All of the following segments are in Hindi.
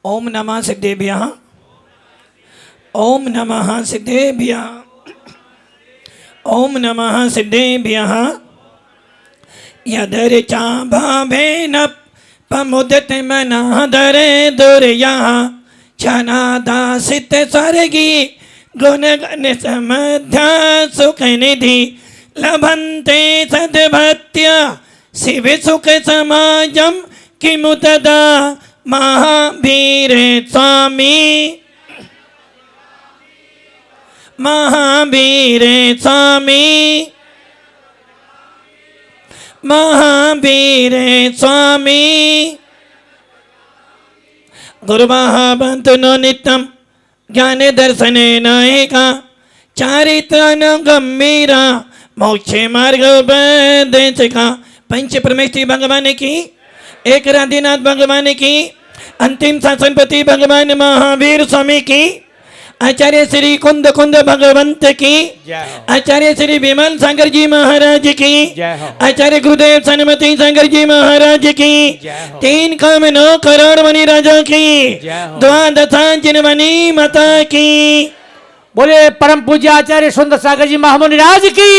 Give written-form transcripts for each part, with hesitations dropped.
ओम नमः सिद्धेभ्यः। ओम नमः सिद्धेभ्यः। ओम नमः सिद्धेभ्यः। यदर्चा भावेन पमुदते मनादरे दुर्यः छनादासित स्वर्गी गुणगण समध्या सुखनिधि लभन्ते सद्भक्त्या शिव सुख समाजम किमु तदा महावीर स्वामी महावीर स्वामी महावीर स्वामी गुरुवाह बंतु नो नित्यम ज्ञान दर्शनेन एका चारित्रान गंभीरा मोक्षे मार्ग उपदेशका पंच परमेश्वरी भगवान की एक राधिनाथ भगवान की अंतिम शासनपति भगवान महावीर स्वामी की आचार्य श्री कुंद कुंद भगवंत की आचार्य श्री विमल सागर जी महाराज की आचार्य गुरुदेव सन्मति सागर जी महाराज की 3 करोड़ 9 करोड़ मणि राजा की द्वादशांजन मणि माता की। बोले परम पूज्य आचार्य सुंदर सागर जी महामुनि राज की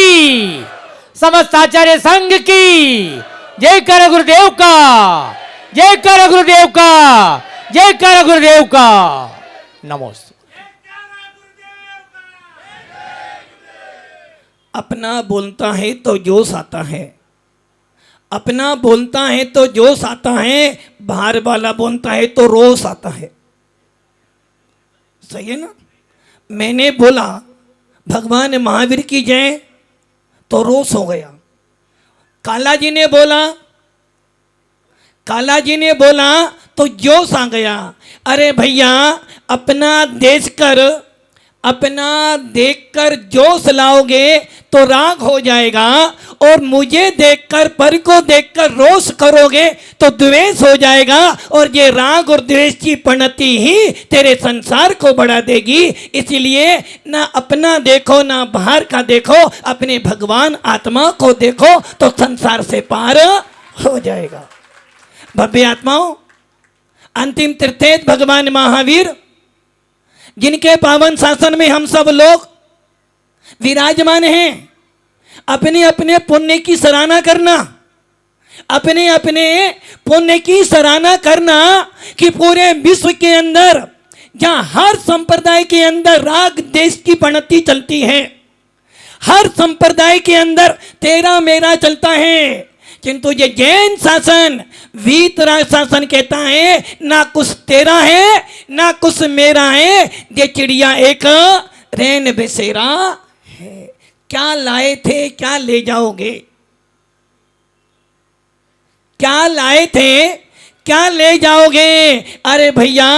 समस्त आचार्य संघ की जय कर गुरुदेव का जय कर गुरुदेव का जय कर गुरुदेव का नमोस्तु। अपना बोलता है तो जोश आता है, अपना बोलता है तो जोश आता है, बाहर वाला बोलता है तो रोष आता है। सही है ना? मैंने बोला भगवान महावीर की जय तो रोष हो गया। काला जी ने बोला तो जोश आ गया। अरे भैया अपना देखकर जोश लाओगे तो राग हो जाएगा, और मुझे देखकर पर को देखकर रोष करोगे तो द्वेष हो जाएगा, और ये राग और द्वेष की पनति ही तेरे संसार को बढ़ा देगी। इसलिए ना अपना देखो ना बाहर का देखो, अपने भगवान आत्मा को देखो तो संसार से पार हो जाएगा। भव्य आत्माओं, अंतिम तीर्थेश भगवान महावीर जिनके पावन शासन में हम सब लोग विराजमान हैं, अपने अपने पुण्य की सराहना करना, अपने अपने पुण्य की सराहना करना कि पूरे विश्व के अंदर जहां हर संप्रदाय के अंदर राग देश की पनति चलती है, हर संप्रदाय के अंदर तेरा मेरा चलता है, किंतु ये जैन शासन वीतराग शासन कहता है ना कुछ तेरा है ना कुछ मेरा है, ये चिड़िया एक रैन बसेरा है। क्या लाए थे क्या ले जाओगे, क्या लाए थे क्या ले जाओगे। अरे भैया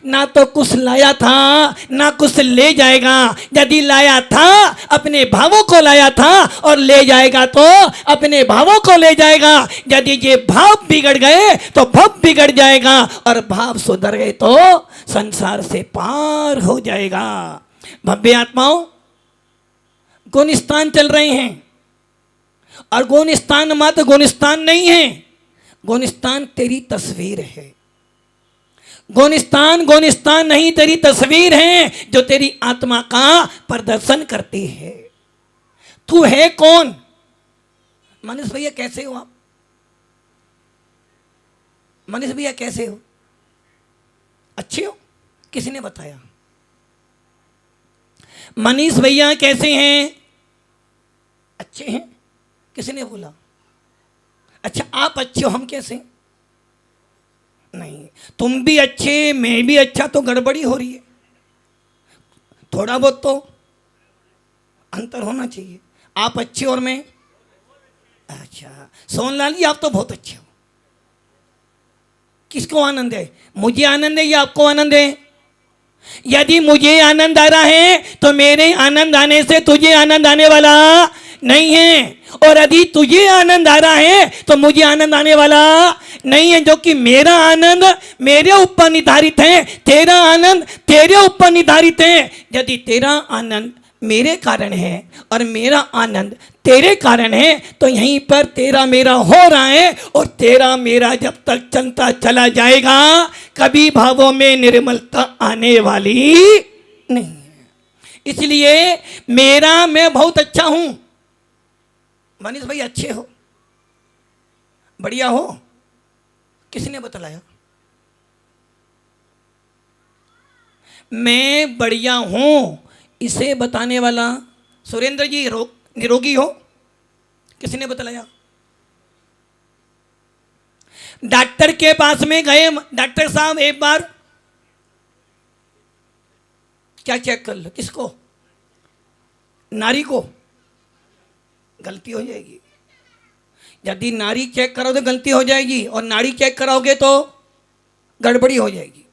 ना तो कुछ लाया था ना कुछ ले जाएगा। यदि लाया था अपने भावों को लाया था और ले जाएगा तो अपने भावों को ले जाएगा। यदि ये भाव बिगड़ गए तो भाव बिगड़ जाएगा, और भाव सुधर गए तो संसार से पार हो जाएगा। भव्य आत्माओं, गुणस्थान चल रहे हैं, और गुणस्थान मात्र गुणस्थान नहीं है, गुणस्थान तेरी तस्वीर है। गुणस्थान नहीं तेरी तस्वीर है जो तेरी आत्मा का प्रदर्शन करती है। तू है कौन? मनीष भैया कैसे हो आप? मनीष भैया कैसे हो? अच्छे हो? किसने बताया? मनीष भैया कैसे हैं? अच्छे हैं? किसने बोला? अच्छा आप अच्छे हो, हम कैसे? नहीं, तुम भी अच्छे मैं भी अच्छा, तो गड़बड़ी हो रही है। थोड़ा बहुत तो अंतर होना चाहिए। आप अच्छे और मैं अच्छा। सोनलाल जी आप तो बहुत अच्छे हो। किसको आनंद है? मुझे आनंद है या आपको आनंद है? यदि मुझे आनंद आ रहा है तो मेरे आनंद आने से तुझे आनंद आने वाला नहीं है, और यदि तुझे आनंद आ रहा है तो मुझे आनंद आने वाला नहीं है। जो कि मेरा आनंद मेरे ऊपर निर्धारित है, तेरा आनंद तेरे ऊपर निर्धारित है। यदि तेरा आनंद मेरे कारण है और मेरा आनंद तेरे कारण है, तो यहीं पर तेरा मेरा हो रहा है। और तेरा मेरा जब तक चलता चला जाएगा, कभी भावों में निर्मलता आने वाली नहीं है। इसलिए मेरा मैं बहुत अच्छा हूं। मनीष भाई अच्छे हो, बढ़िया हो, किसने बतलाया? मैं बढ़िया हूं इसे बताने वाला सुरेंद्र जी निरोगी हो, किसने बतलाया? डॉक्टर के पास में गए, डॉक्टर साहब एक बार क्या चेक कर लो? किसको? नारी को। गलती हो जाएगी। यदि नारी चेक कराओ तो गलती हो जाएगी, और नाड़ी चेक कराओगे तो गड़बड़ी हो जाएगी।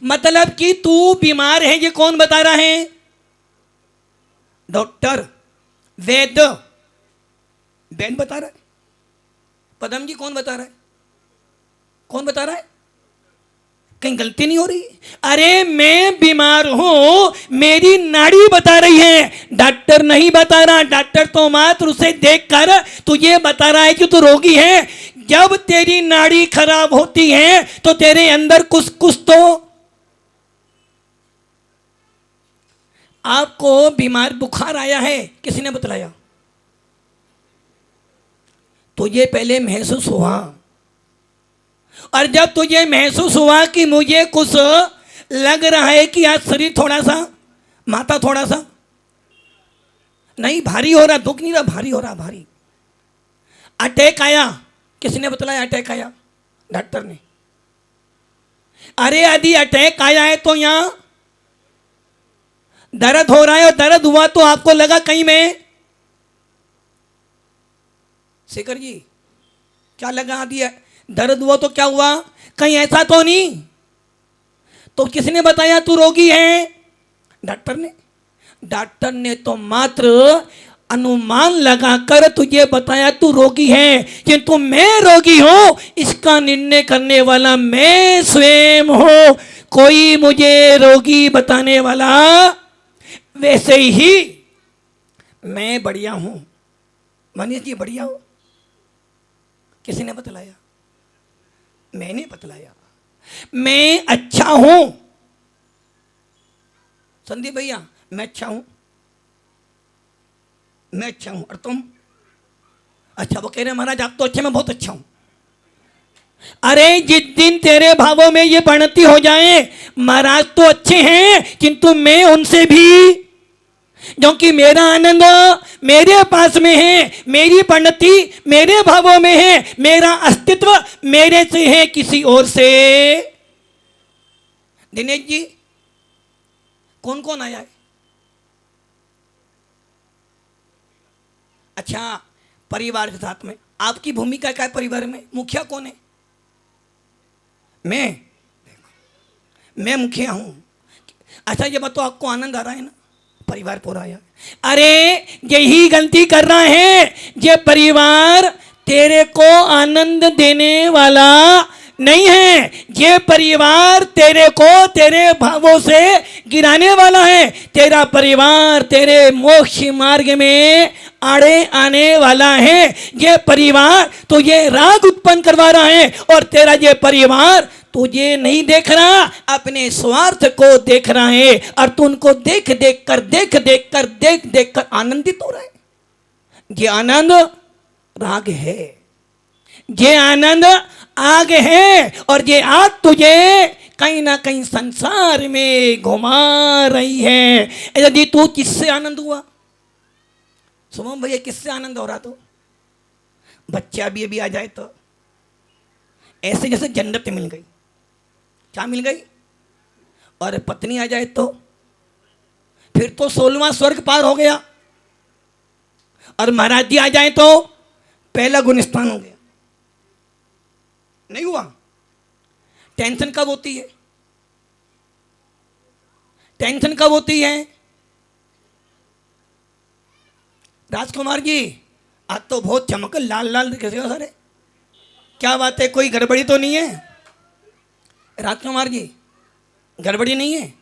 मतलब कि तू बीमार है, ये कौन बता रहा है? डॉक्टर, वैद्य, वैद्य बता रहा है। पदम जी कौन बता रहा है? कौन बता रहा है? कहीं गलती नहीं हो रही? अरे मैं बीमार हूं, मेरी नाड़ी बता रही है, डॉक्टर नहीं बता रहा। डॉक्टर तो मात्र उसे देखकर तुझे बता रहा है कि तू रोगी है। जब तेरी नाड़ी खराब होती है तो तेरे अंदर कुछ कुछ तो। आपको बीमार बुखार आया है, किसने बतलाया? तुझे पहले महसूस हुआ, और जब तुझे महसूस हुआ कि मुझे कुछ लग रहा है कि आज शरीर थोड़ा सा, माथा थोड़ा सा नहीं भारी हो रहा, दुख नहीं रहा, भारी हो रहा, भारी। अटैक आया, किसने बतलाया? अटैक आया, डॉक्टर ने। अरे यदि अटैक आया है तो यहां दर्द हो रहा है, और दर्द हुआ तो आपको लगा कहीं में, शेखर जी क्या लगा दिया? दर्द हुआ तो क्या हुआ? कहीं ऐसा तो नहीं? तो किसने बताया तू रोगी है? डॉक्टर ने। डॉक्टर ने तो मात्र अनुमान लगाकर तुझे बताया तू रोगी है, किंतु मैं रोगी हूं इसका निर्णय करने वाला मैं स्वयं हूं। कोई मुझे रोगी बताने वाला। वैसे ही मैं बढ़िया हूं। मनीष जी बढ़िया हो, किसी ने बतलाया? मैंने बतलाया। मैं अच्छा हूं। संदीप भैया मैं अच्छा हूं, मैं अच्छा हूं, और तुम? अच्छा, वो कह रहे महाराज आप तो अच्छे, मैं बहुत अच्छा हूं। अरे जिस दिन तेरे भावों में ये बढ़ती हो जाए, महाराज तो अच्छे हैं किंतु मैं उनसे भी, क्योंकि मेरा आनंद मेरे पास में है, मेरी परिणति मेरे भावों में है, मेरा अस्तित्व मेरे से है, किसी और से। दिनेश जी कौन कौन आया है? अच्छा, परिवार के साथ में आपकी भूमिका क्या है? परिवार में मुखिया कौन है? मैं मुखिया हूं। अच्छा ये बताओ, आपको आनंद आ रहा है ना? परिवार पूरा आया। अरे यही गलती कर रहा है, ये परिवार तेरे को आनंद देने वाला नहीं है, ये परिवार तेरे को तेरे भावों से गिराने वाला है। तेरा परिवार तेरे मोक्ष मार्ग में आड़े आने वाला है। ये परिवार तुझे राग उत्पन्न करवा रहा है, और तेरा ये परिवार तुझे नहीं देख रहा, अपने स्वार्थ को देख रहा है, और तू उनको देख देख कर आनंदित हो रहा है। ये आनंद राग है, ये आनंद आग है, और ये आग तुझे कहीं ना कहीं संसार में घुमा रही है। यदि तू किससे आनंद हुआ? सुमन भैया किससे आनंद हो रहा? तो बच्चा भी अभी आ जाए तो ऐसे जैसे जन्नत मिल गई। क्या मिल गई? और पत्नी आ जाए तो फिर तो 16वां स्वर्ग पार हो गया, और महाराज जी आ जाए तो पहला गुणस्थान हो गया। नहीं हुआ? टेंशन कब होती है? टेंशन कब होती है? राजकुमार जी आज तो बहुत चमक, लाल लाल कैसे हो सारे? क्या बात है, कोई गड़बड़ी तो नहीं है? राजकुमार जी गड़बड़ी नहीं है?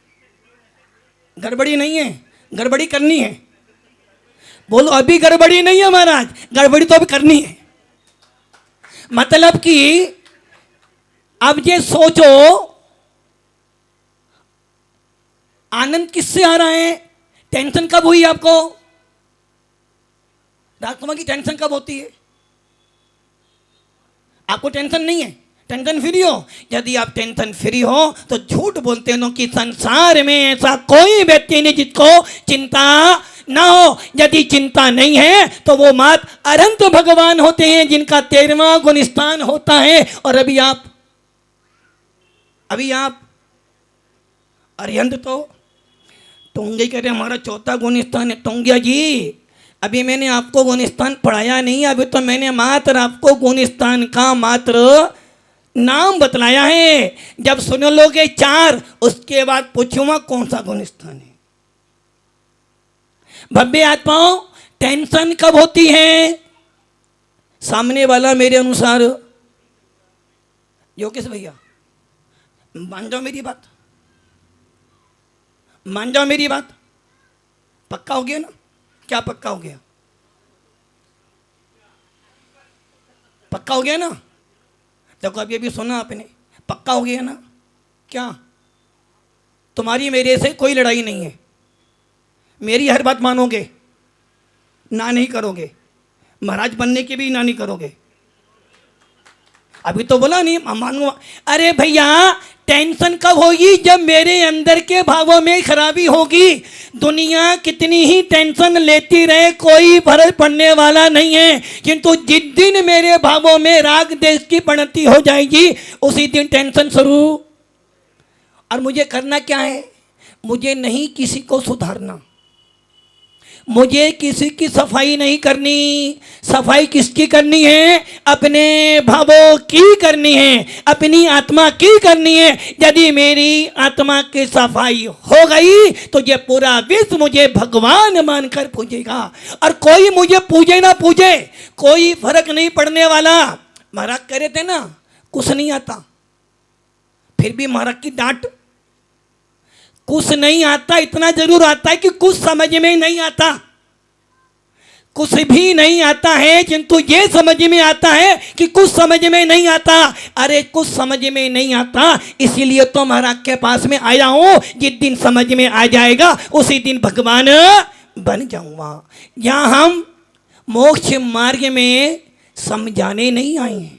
गड़बड़ी नहीं है? गड़बड़ी करनी है। बोलो अभी गड़बड़ी नहीं है महाराज, गड़बड़ी तो अभी करनी है। मतलब कि अब ये सोचो आनंद किससे आ रहा है? टेंशन कब हुई आपको? राजकुमार की टेंशन कब होती है? आपको टेंशन नहीं है, टेंशन फ्री हो। यदि आप टेंशन फ्री हो तो झूठ बोलते हो कि संसार में ऐसा कोई व्यक्ति नहीं जिसको चिंता ना हो। यदि चिंता नहीं है तो वो मात अनंत भगवान होते हैं जिनका 13वां गुणस्थान होता है। और अभी आप अरिहंत तो टोंगे कह रहे हमारा 4था गुणस्थान है। टोंगिया जी अभी मैंने आपको गुणस्थान पढ़ाया नहीं, अभी तो मैंने मात्र आपको गुणस्थान का मात्र नाम बतलाया है। जब सुन लोगे 4 उसके बाद पूछूंगा कौन सा गुणस्थान है। भव्य आत्माओं टेंशन कब होती है? सामने वाला मेरे अनुसार योगेश भैया मान जाओ मेरी बात, मान जाओ मेरी बात। पक्का हो गया ना? क्या पक्का हो गया? पक्का हो गया ना? देखो अभी अभी सुना आपने, पक्का हो गया ना? क्या तुम्हारी मेरे से कोई लड़ाई नहीं है? मेरी हर बात मानोगे? ना नहीं करोगे? महाराज बनने की भी ना नहीं करोगे? अभी तो बोला नहीं मानूंगा। अरे भैया टेंशन कब होगी? जब मेरे अंदर के भावों में खराबी होगी। दुनिया कितनी ही टेंशन लेती रहे कोई फर्क पड़ने वाला नहीं है, किंतु जिस दिन मेरे भावों में राग देश की बढ़ती हो जाएगी उसी दिन टेंशन शुरू। और मुझे करना क्या है? मुझे नहीं किसी को सुधारना, मुझे किसी की सफाई नहीं करनी। सफाई किसकी करनी है? अपने भावों की करनी है, अपनी आत्मा की करनी है। यदि मेरी आत्मा की सफाई हो गई तो ये पूरा विश्व मुझे भगवान मानकर पूजेगा। और कोई मुझे पूजे ना पूजे कोई फर्क नहीं पड़ने वाला। महाराज कह रहे थे ना कुछ नहीं आता, फिर भी महाराज की डांट। कुछ नहीं आता, इतना जरूर आता है कि कुछ समझ में नहीं आता। कुछ भी नहीं आता है किंतु ये समझ में आता है कि कुछ समझ में नहीं आता। अरे कुछ समझ में नहीं आता इसीलिए तो महाराज के पास में आया हूं। जिस दिन समझ में आ जाएगा उसी दिन भगवान बन जाऊंगा। यहां हम मोक्ष मार्ग में समझाने नहीं आए हैं,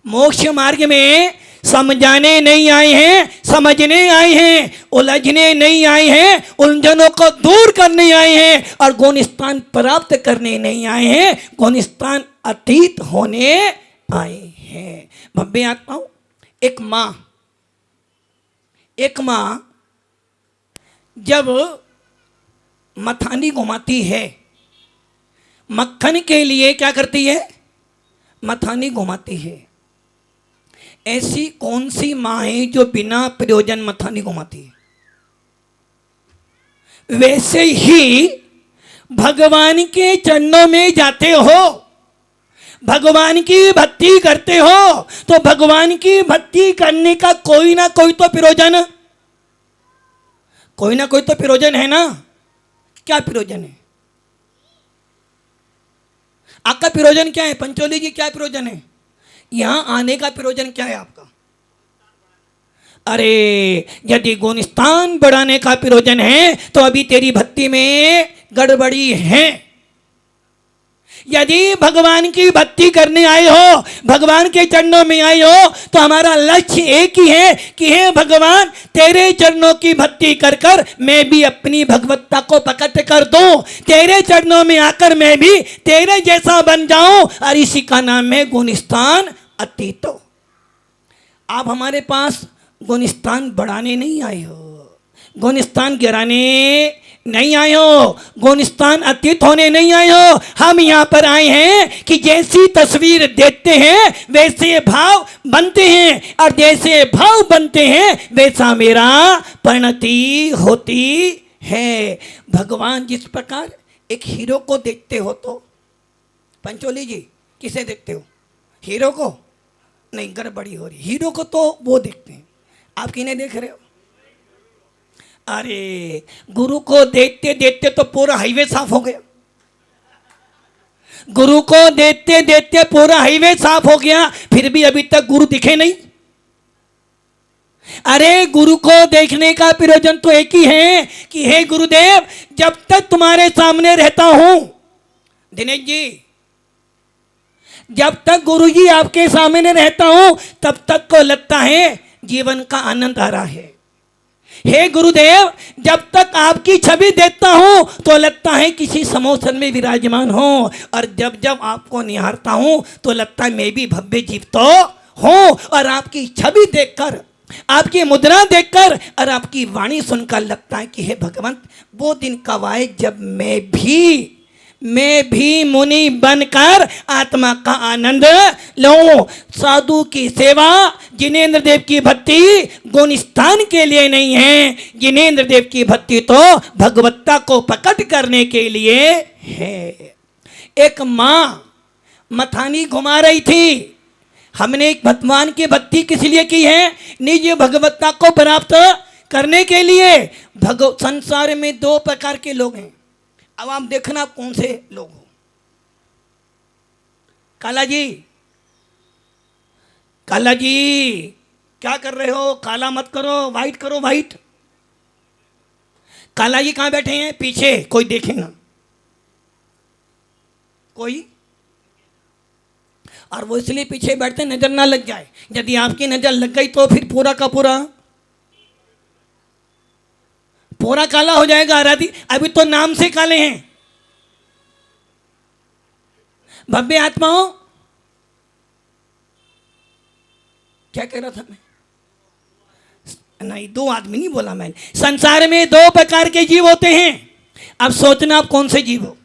मोक्ष मार्ग में समझाने नहीं आए हैं, समझने आए हैं। उलझने नहीं आए हैं, उलझनों को दूर करने आए हैं। और गुणस्थान प्राप्त करने नहीं आए हैं, गुणस्थान अतीत होने आए हैं। भव्य आत्माओं एक माँ जब मथानी घुमाती है, मक्खन के लिए क्या करती है? मथानी घुमाती है। ऐसी कौन सी मां है जो बिना प्रयोजन मथानी घुमाती है? वैसे ही भगवान के चरणों में जाते हो, भगवान की भक्ति करते हो तो भगवान की भक्ति करने का कोई ना कोई तो प्रयोजन, कोई ना कोई तो प्रयोजन है ना? क्या प्रयोजन है? आपका प्रयोजन क्या है? पंचोली जी क्या प्रयोजन है? यहां आने का प्रयोजन क्या है आपका? अरे यदि गुणस्थान बढ़ाने का प्रयोजन है तो अभी तेरी भक्ति में गड़बड़ी है। यदि भगवान की भक्ति करने आए हो, भगवान के चरणों में आए हो तो हमारा लक्ष्य एक ही है कि हे भगवान तेरे चरणों की भक्ति कर कर मैं भी अपनी भगवत्ता को प्रकट कर दूं, तेरे चरणों में आकर मैं भी तेरे जैसा बन जाऊं। और इसी का नाम है गुणस्थान अतीतो। आप हमारे पास गुणस्थान बढ़ाने नहीं आए हो, गुणस्थान गिराने नहीं आए हो, गुणस्थान अतीत होने नहीं आए हो। हम यहाँ पर आए हैं कि जैसी तस्वीर देखते हैं वैसे भाव बनते हैं, और जैसे भाव बनते हैं वैसा मेरा परिणति होती है। भगवान जिस प्रकार एक हीरो को देखते हो, तो पंचोली जी किसे देखते हो? हीरो को? नहीं, गड़बड़ी हो रही। हीरो को तो वो देखते हैं, आप किन्हें देख रहे हो? अरे गुरु को देखते देखते तो पूरा हाईवे साफ हो गया। गुरु को देखते देखते पूरा हाईवे साफ हो गया, फिर भी अभी तक गुरु दिखे नहीं। अरे गुरु को देखने का प्रयोजन तो एक ही है कि हे गुरुदेव, जब तक तुम्हारे सामने रहता हूं, दिनेश जी, जब तक गुरु जी आपके सामने रहता हूं तब तक को लगता है जीवन का आनंद आ रहा है। हे गुरुदेव, जब तक आपकी छवि देखता हूं तो लगता है किसी समोसन में विराजमान हो, और जब जब आपको निहारता हूं तो लगता है मैं भी भव्य जीव तो हूं। और आपकी छवि देखकर, आपकी मुद्रा देखकर और आपकी वाणी सुनकर लगता है कि हे भगवंत, वो दिन कब आए जब मैं भी मुनि बनकर आत्मा का आनंद लूं। साधु की सेवा, जिनेंद्र देव की भक्ति गुण स्थान के लिए नहीं है, जिनेंद्र देव की भक्ति तो भगवत्ता को प्रकट करने के लिए है। एक माँ मथानी घुमा रही थी। हमने एक भगवान की भक्ति किस लिए की है? निज भगवत्ता को प्राप्त करने के लिए। संसार में दो प्रकार के लोग हैं, अब आप देखना कौन से लोग हो। काला जी, काला जी क्या कर रहे हो? काला मत करो, वाइट करो, वाइट। काला जी कहां बैठे हैं? पीछे, कोई देखे ना कोई। और वो इसलिए पीछे बैठते नजर ना लग जाए। यदि आपकी नजर लग गई तो फिर पूरा का पूरा काला हो जाएगा। आराधी अभी तो नाम से काले हैं। भव्य आत्माओं, क्या कह रहा था मैं? नहीं, दो आदमी नहीं बोला मैंने। संसार में दो प्रकार के जीव होते हैं। अब सोचना आप कौन से जीव हो।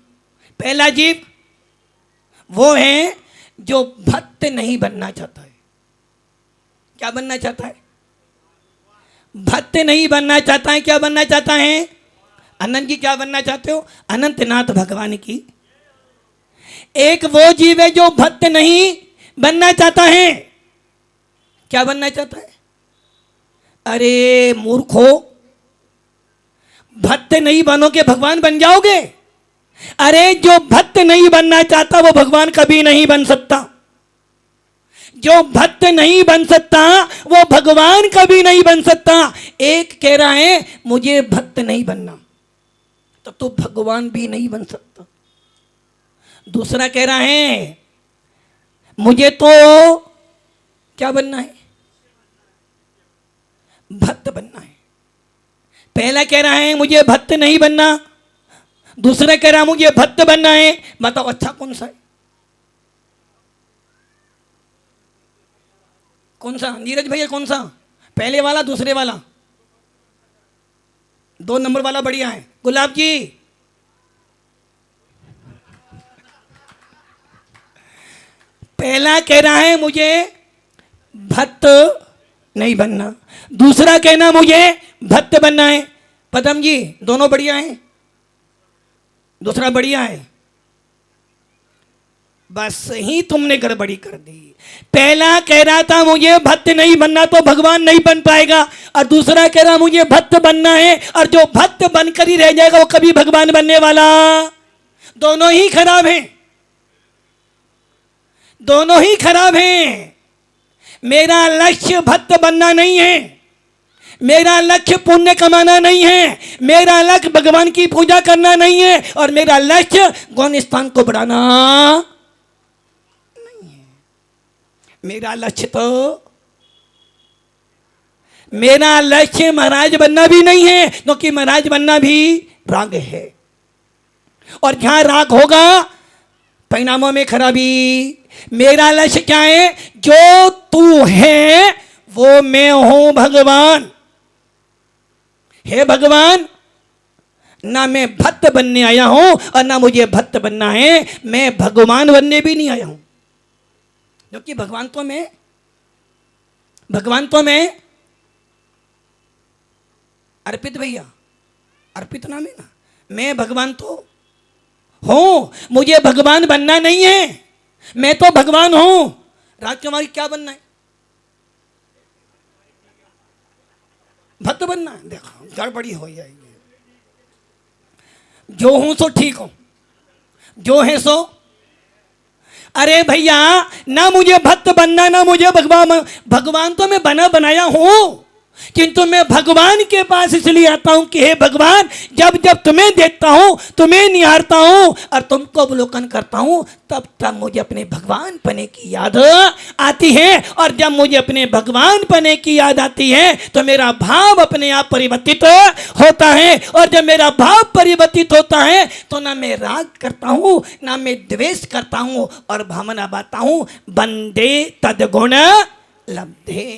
पहला जीव वो है जो भक्त नहीं बनना चाहता है। क्या बनना चाहता है? भक्त नहीं बनना चाहता है। क्या बनना चाहता है? अनंत जी क्या बनना चाहते हो? अनंतनाथ भगवान की। एक वो जीव है जो भक्त नहीं बनना चाहता है। क्या बनना चाहता है? अरे मूर्खो, भक्त नहीं बनोगे भगवान बन जाओगे। अरे जो भक्त नहीं बनना चाहता वो भगवान कभी नहीं बन सकता। जो भक्त नहीं बन सकता वो भगवान कभी नहीं बन सकता। एक कह रहा है मुझे भक्त नहीं बनना, तो भगवान भी नहीं बन सकता। दूसरा कह रहा है मुझे तो क्या बनना है? भक्त बनना है। पहला कह रहा है मुझे भक्त नहीं बनना, दूसरा कह रहा है मुझे भक्त बनना है। बताओ अच्छा कौन सा है? कौन सा नीरज भैया? कौन सा? पहले वाला दूसरे वाला? 2 नंबर वाला बढ़िया है। गुलाब जी, पहला कह रहा है मुझे भक्त नहीं बनना, दूसरा कहना मुझे भक्त बनना है। पदम जी दोनों बढ़िया हैं, दूसरा बढ़िया है, बस ही तुमने गड़बड़ी कर दी। पहला कह रहा था मुझे भक्त नहीं बनना तो भगवान नहीं बन पाएगा, और दूसरा कह रहा मुझे भक्त बनना है, और जो भक्त बनकर ही रह जाएगा वो कभी भगवान बनने वाला। दोनों ही खराब हैं, दोनों ही खराब हैं। मेरा लक्ष्य भक्त बनना नहीं है, मेरा लक्ष्य पुण्य कमाना नहीं है, मेरा लक्ष्य भगवान की पूजा करना नहीं है, और मेरा लक्ष्य गौण स्थान को बढ़ाना नहीं है। मेरा लक्ष्य महाराज बनना भी नहीं है, क्योंकि महाराज बनना भी राग है, और जहां राग होगा परिणामों में खराबी। मेरा लक्ष्य क्या है? जो तू है वो मैं हूं भगवान। हे भगवान, ना मैं भक्त बनने आया हूं और ना मुझे भक्त बनना है, मैं भगवान बनने भी नहीं आया हूं, क्योंकि भगवान तो मैं अर्पित भैया, अर्पित नाम है ना, मैं भगवान तो हूं, मुझे भगवान बनना नहीं है, मैं तो भगवान हूं। राजकुमारी क्या बनना है? भक्त भक्त बनना है, देखो गड़बड़ी हो जाएगी। जो हूं सो ठीक हूं, जो है सो। अरे भैया, ना मुझे भक्त बनना, ना मुझे भगवान तो मैं बना बनाया हूं, किंतु मैं भगवान के पास इसलिए आता हूं कि हे भगवान, जब जब तुम्हें देखता हूं, तुम्हें निहारता हूं और तुमको अवलोकन करता हूं, तब तब मुझे अपने भगवान पने की याद आती है। और जब मुझे अपने भगवान पने की याद आती है तो मेरा भाव अपने आप परिवर्तित होता है। और जब मेरा भाव परिवर्तित होता है तो ना मैं राग करता हूं, ना मैं द्वेष करता हूं, और भावना बाता हूं, बंदे तदगुण लब्धे।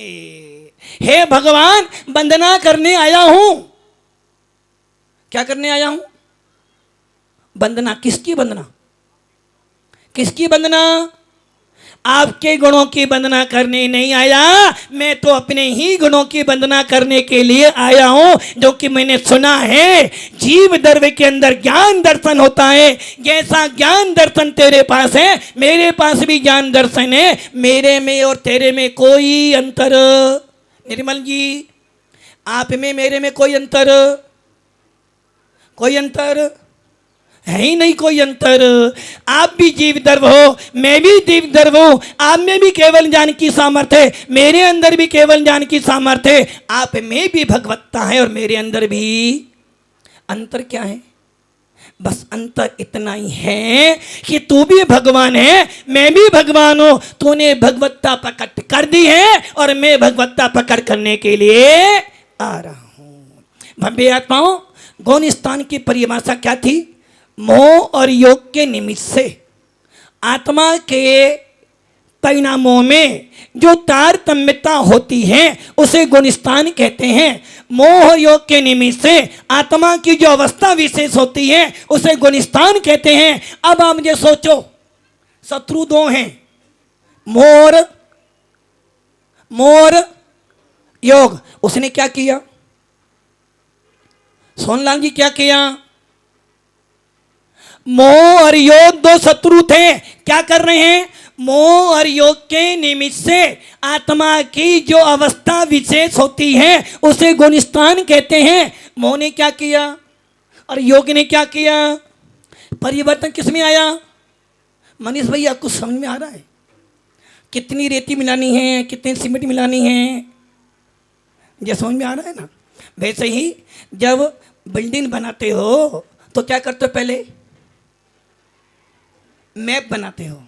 हे भगवान, वंदना करने आया हूं। क्या करने आया हूं? वंदना। किसकी वंदना? किसकी वंदना? आपके गुणों की वंदना करने नहीं आया, मैं तो अपने ही गुणों की वंदना करने के लिए आया हूं, जो कि मैंने सुना है जीव द्रव्य के अंदर ज्ञान दर्शन होता है। जैसा ज्ञान दर्शन तेरे पास है, मेरे पास भी ज्ञान दर्शन है। मेरे में और तेरे में कोई अंतर, निर्मल जी, आप में मेरे में कोई अंतर, कोई अंतर है ही नहीं, कोई अंतर। आप भी जीव द्रव्य हो, मैं भी जीव द्रव्य हूं। आप में भी केवल ज्ञान की सामर्थ्य है, मेरे अंदर भी केवल ज्ञान की सामर्थ्य है। आप में भी भगवत्ता है और मेरे अंदर भी। अंतर क्या है? बस अंतर इतना ही है कि तू भी भगवान है, मैं भी भगवान हूं। तूने भगवत्ता पकड़ कर दी है और मैं भगवत्ता पकड़ करने के लिए आ रहा हूं। भव्य आत्माओं, गौण स्थान की परिभाषा क्या थी? मोह और योग के निमित्त से आत्मा के परिणामों में जो तारतम्यता होती है उसे गुणस्थान कहते हैं। मोह और योग के निमित्त से आत्मा की जो अवस्था विशेष होती है उसे गुणस्थान कहते हैं। अब आप मुझे सोचो, शत्रु दो हैं, मोर मोर योग। उसने क्या किया? सोनलाल जी क्या किया? मोह और योग दो शत्रु थे, क्या कर रहे हैं? मोह और योग के निमित्त से आत्मा की जो अवस्था विशेष होती है उसे गुणस्थान कहते हैं। मोह ने क्या किया और योग ने क्या किया? परिवर्तन किसमें आया? मनीष भैया कुछ समझ में आ रहा है? कितनी रेती मिलानी है, कितनी सीमेंट मिलानी है, ये समझ में आ रहा है ना? वैसे ही जब बिल्डिंग बनाते हो तो क्या करते हो? पहले मैप बनाते हो,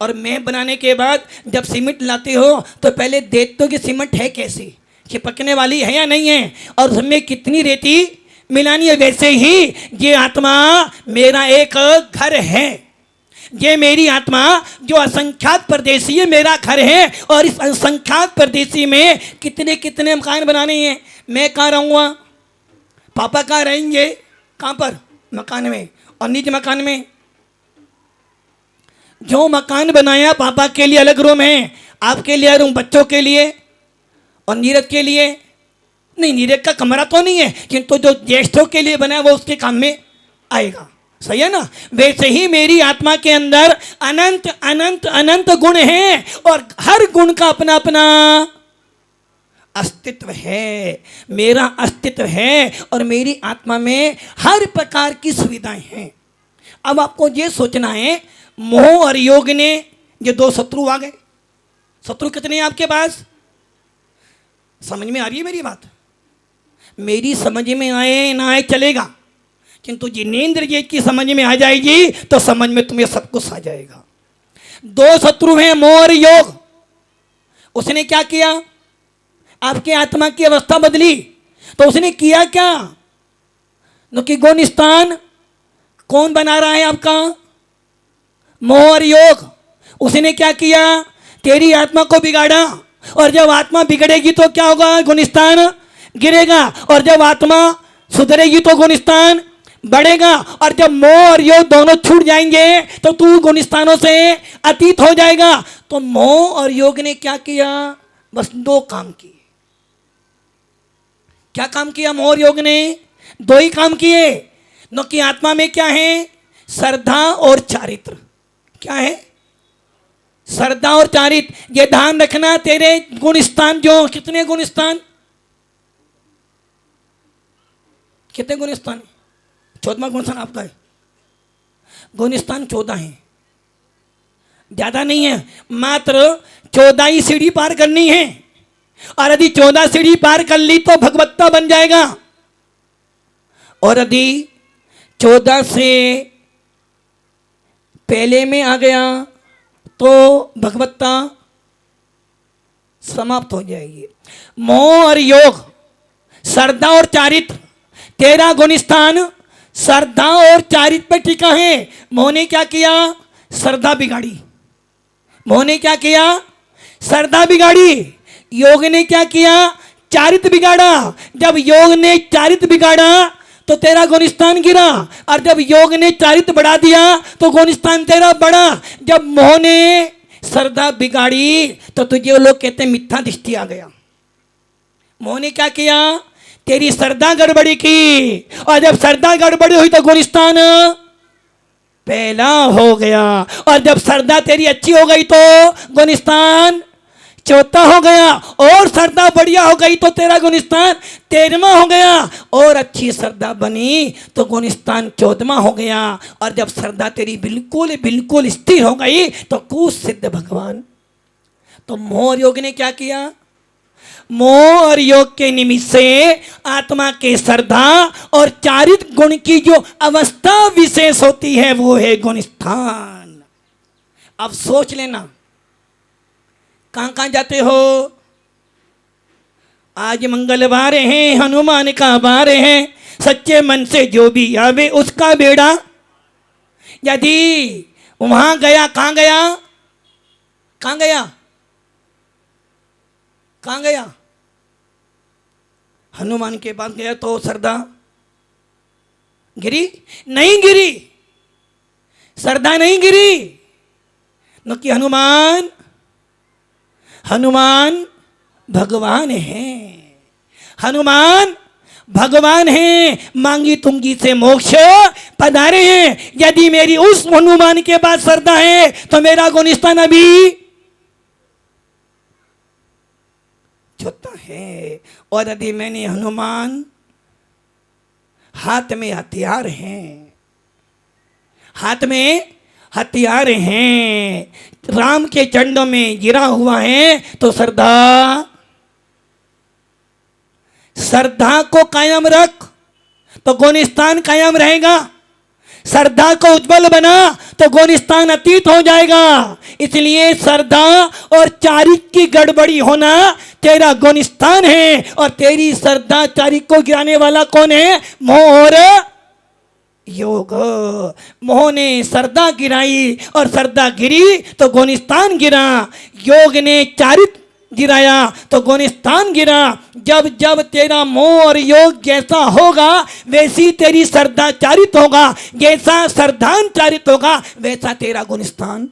और मैप बनाने के बाद जब सीमेंट लाते हो तो पहले देखते हो कि सीमेंट है कैसी, चिपकने वाली है या नहीं है, और उसमें कितनी रेती मिलानी है। वैसे ही ये आत्मा मेरा एक घर है, ये मेरी आत्मा जो असंख्यात परदेशी है मेरा घर है। और इस असंख्यात परदेशी में कितने कितने मकान बनाने हैं। मैं कहाँ रहूँगा? पापा कहाँ रहेंगे? कहाँ पर? मकान में। और निज मकान में जो मकान बनाया पापा के लिए अलग रूम है, आपके लिए रूम, बच्चों के लिए और नीरज के लिए नहीं। नीरज का कमरा तो नहीं है, किंतु जो ज्येष्ठों के लिए बना है वो उसके काम में आएगा। सही है ना? वैसे ही मेरी आत्मा के अंदर अनंत अनंत अनंत गुण हैं और हर गुण का अपना अपना अस्तित्व है। मेरा अस्तित्व है और मेरी आत्मा में हर प्रकार की सुविधाएं हैं। अब आपको ये सोचना है, मोह और योग ने ये दो शत्रु आ गए। शत्रु कितने हैं आपके पास? समझ में आ रही है मेरी बात? मेरी समझ में आए ना आए चलेगा, किंतु जिनेंद्र जी की समझ में आ जाएगी तो समझ में तुम्हें सब कुछ आ जाएगा। दो शत्रु हैं, मोह और योग। उसने क्या किया? आपके आत्मा की अवस्था बदली। तो उसने किया क्या? कि गुण स्थान कौन बना रहा है आपका? मोह और योग। उसने क्या किया? तेरी आत्मा को बिगाड़ा, और जब आत्मा बिगड़ेगी तो क्या होगा? गुणस्थान गिरेगा, और जब आत्मा सुधरेगी तो गुणस्थान बढ़ेगा। और जब मोह और योग दोनों छूट जाएंगे तो तू गुणस्थानों से अतीत हो जाएगा। तो मोह और योग ने क्या किया? बस दो काम किए। क्या काम किया मोह और योग ने? दो ही काम किए। न कि आत्मा में क्या है? श्रद्धा और चारित्र। क्या है? श्रद्धा और चारित्र। ये ध्यान रखना, तेरे गुण स्थान जो कितने गुण स्थान? कितने गुण स्थान है? 14वां गुण स्थान आपका है। गुण स्थान 14 है, ज्यादा नहीं है, मात्र 14 ही सीढ़ी पार करनी है। और यदि 14 सीढ़ी पार कर ली तो भगवत्ता बन जाएगा, और यदि 14 से पहले में आ गया तो भगवत्ता समाप्त हो जाएगी। मोह और योग, श्रद्धा और चारित्र, 13 गुण स्थान श्रद्धा और चारित्र पर टिका है। मोह ने क्या किया? श्रद्धा बिगाड़ी। मोह ने क्या किया? श्रद्धा बिगाड़ी। योग ने क्या किया? चारित्र बिगाड़ा। जब योग ने चारित्र बिगाड़ा तो तेरा गुण स्थान गिरा, और जब योग ने चारित्र बढ़ा दिया तो गुण स्थान तेरा बढ़ा। जब मोह ने श्रद्धा बिगाड़ी तो तुझे लोग कहते हैं मिथ्या दृष्टि आ गया। मोह ने क्या किया? तेरी श्रद्धा गड़बड़ी की, और जब श्रद्धा गड़बड़ी हुई तो गुण स्थान पहला हो गया, और जब श्रद्धा तेरी अच्छी हो गई तो गुण स्थान चौथा हो गया, और श्रद्धा बढ़िया हो गई तो तेरा गुण स्थान 13वां हो गया, और अच्छी श्रद्धा बनी तो गुण स्थान 14वां हो गया, और जब श्रद्धा तेरी बिल्कुल बिल्कुल स्थिर हो गई तो कुछ सिद्ध भगवान। तो मोह और योग ने क्या किया? मोह और योग के निमित्त से आत्मा के श्रद्धा और चारित्र गुण की जो अवस्था विशेष होती है वो है गुण स्थान। अब सोच लेना, कहां कहां जाते हो? आज मंगलवार है, हनुमान का वार है, सच्चे मन से जो भी आवे उसका बेड़ा। यदि वहां गया, कहां गया? कहां गया? कहां गया? हनुमान के पास गया तो श्रद्धा गिरी? नहीं गिरी, श्रद्धा नहीं गिरी। न कि हनुमान भगवान है, हनुमान भगवान है, मांगी तुंगी से मोक्ष पधारे हैं। यदि मेरी उस हनुमान के पास श्रद्धा है तो मेरा गुण स्थान अभी छोटा है। और यदि मैंने हनुमान, हाथ में हथियार हैं, हाथ में हथियार हैं, राम के चरणों में गिरा हुआ है तो श्रद्धा को कायम रख तो गुण स्थान कायम रहेगा। श्रद्धा को उज्जवल बना तो गुण स्थान अतीत हो जाएगा। इसलिए श्रद्धा और चारित्र की गड़बड़ी होना तेरा गुण स्थान है, और तेरी श्रद्धा चारित्र को गिराने वाला कौन है? मोह और योग। मोह ने श्रद्धा गिराई और श्रद्धा गिरी तो गुण स्थान गिरा, योग ने चारित्र गिराया तो गुण स्थान गिरा। जब जब तेरा मोह और योग जैसा होगा वैसी तेरी श्रद्धा चारित होगा, जैसा श्रद्धान चारित होगा वैसा तेरा गुण स्थान।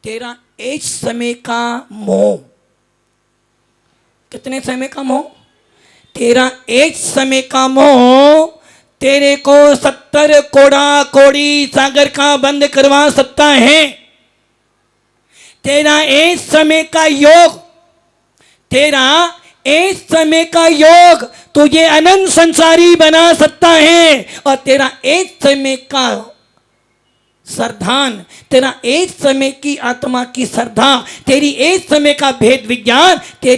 तेरा एक समय का मोह, कितने समय का मोह? तेरा एक समय का मोह तेरे को 70 कोड़ा कोड़ी सागर का बंद करवा सकता है। तेरा एक समय का योग, तेरा एक समय का योग तुझे अनंत संसारी बना सकता है, और तेरा एक समय का श्रद्धान, तेरा एक समय की आत्मा की श्रद्धा, तेरी एक समय का भेद विज्ञान तेरे